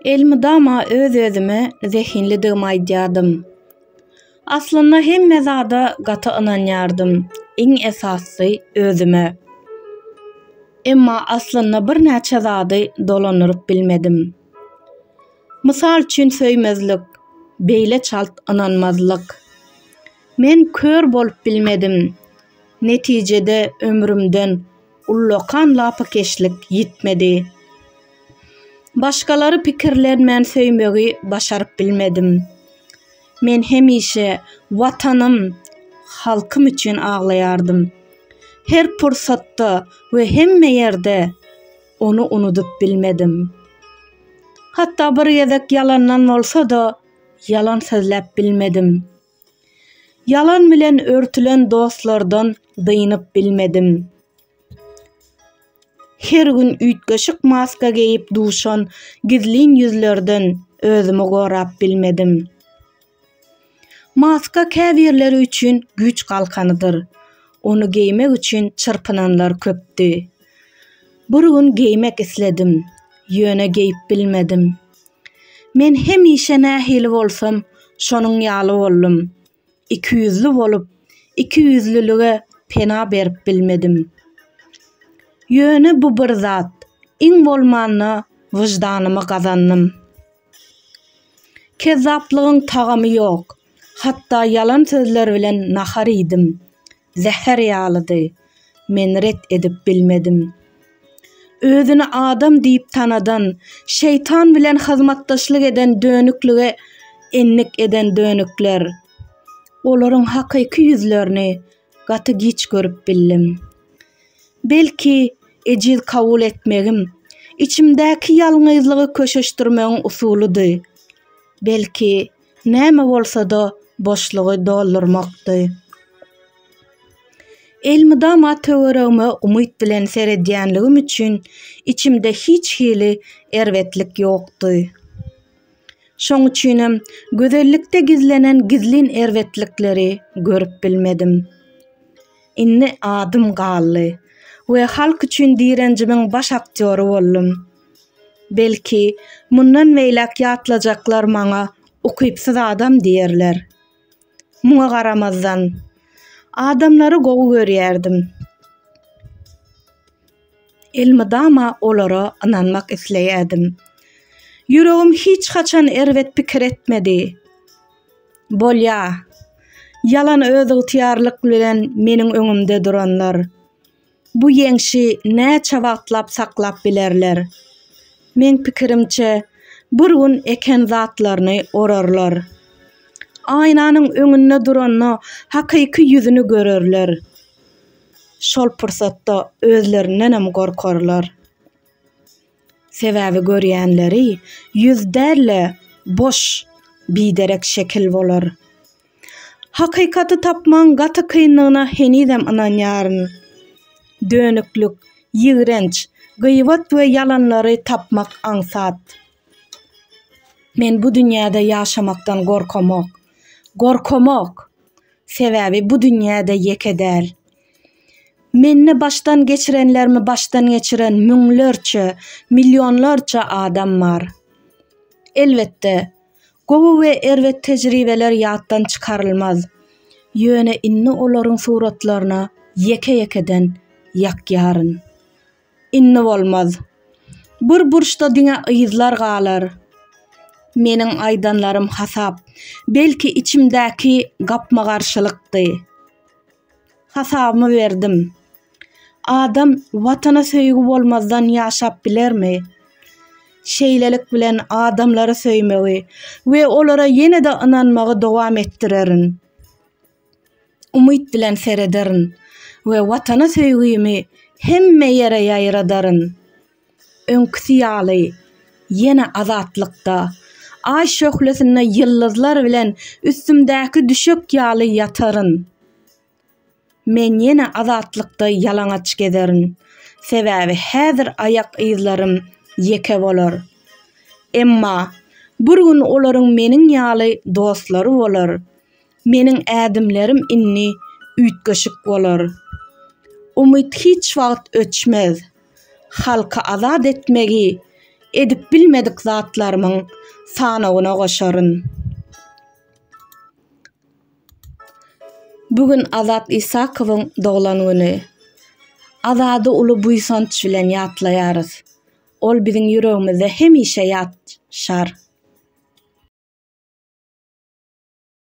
Elmydama öz-özüme zehinlidigimi aýdýardym. Aslynda hemme zada gata ynanýardym, iň esasy özüme. Emma aslynda bir näçe zady dolanyryp bilmedim. Mysal üçin söýmezlik, beýle çalt ynanmazlyk. Men kör bolup bilmedim. Netijede ömrümden ullokan lapykeşlik yitmedi. Başgalary pikirlenmän söýmegi başaryp bilmedim. Men hemişe watanym, halkym üçin aglaýardym. Her pursatda we hemme ýerde onu unutup bilmedim. Hatta bir gezek yalandan bolsa da yalan sözläp bilmedim. Yalan bilen örtülen dostlardan dynyp bilmedim. Her gün üýtgeşik maska giyip duşan gizlin yüzlerden özümü gorap bilmedim. Maska käbirleri üçin güç kalkanydyr. Onu giymek üçin çırpınanlar köpdi. Bir gün giymek isledim. Ýöne giyip bilmedim. Men hemişe nähili bolsam, şonuň ýaly boldum. Ikiyüzlü bolup, ikiyüzlülüge pena berip bilmedim. Ýöne bu bir zat, iň bolmanyna wyjdanymy gazandym. Kezzaplygyň tagamy ýok. Hatta yalan sözler bilen nahar idim. Zäher ýalydy. Men ret edip bilmedim. Özüni adam diýip tanadan, şeytan bilen hyzmatdaşlyk eden dönüklige enlik eden dönükler. Olaryň hakyky ýüzlerini gaty giç görüp bildim. Belki ejil kabul etmegim, içimdäki ýalňyzlygy köşeşdirmegiň usulydy. Belki näme bolsa da boşlugy doldurmakdy. Elmydama töweregime umyt bilen seredýänligim üçin içimde hiç hili erwetlik ýokdy. Şoň üçinem gözellikde gizlenen gizlin erwetlikleri görüp bilmedim. Inni adym gally we halk üçin direnjimiň baş aktyory boldum. Belki mundan meýlek ýatlajaklar maňa ukypsyz adam diýerler. Muňa garamazdan adamlary gowy görýärdim. Elmydama olara ynanmak isleýärdim. Yüregim hiç haçan erwet pikir etmedi. Bolýa, yalan öz ygtyýarlyk bilen meniň öňümde duranlar. Bu ýeňşi näçe wagtlap saklap bilerler. Men pikirimçe bir gün eken zatlaryny orarlar. Aynanyň öňünde duranna hakyky ýüzüni görerler. Şol pursatda özlerinden gorkarlar. Sebäbi görýänleri ýüzderle boş, biderek şekil bolar. Hakykaty tapmaň gaty kynlygyna henidem ynanýaryn. Dönüklük, ýigrenç, gıýbat we yalanlary tapmak aňsat. Men bu dünýäde ýaşamakdan gorkamak. Sebäbi bu dünýäde ýekedäl. Menne baştan geçirenlerimi baştan geçiren müňlerçe, milyonlarça adam var. Elbette, gowy we erwet tejribeler ýatdan çykarylmaz. Ýöne inni olaryň suratlaryna yeke-yekeden ýakýaryn. Inni bolmaz. Bir burçda diňe ýyzlar galar. Meniň aýdanlarym hasap, belki içimdäki gapma garşylykdy. Hasabymy berdim. Adam watana söýgü bolmazdan ýaşap bilermi? Şeýlelik bilen adamlara söýmegi we olara ýene-de ynanmagy dowam etdirerin. Umyt bilen serederin we watana söýgümi hemme ýere ýaýradaryn. Öňküsi ýaly, ýene azatlykda, ay şöhlesinde ýyldyzlar bilen üstümdäki düşük ýaly ýataryn. Men ýene azatlykda ýalaňaç gederin. Sebäbi häzir aýak ýyzlarym ýeke bolar. Emma bir gün olaryň meniň ýaly dostlary bolar. Meniň ädimlerim inni üýtgeşik bolar. Umyt hiç wagt öçmez. Halka azat etmegi edip bilmedik zatlarymyň sanawyna goşaryn. Bugün Azat Isakowyň doglan güni. Azady uly buýsanç bilen ýatlaýarys. Ol biziň ýüregimizde hemişe ýatşar.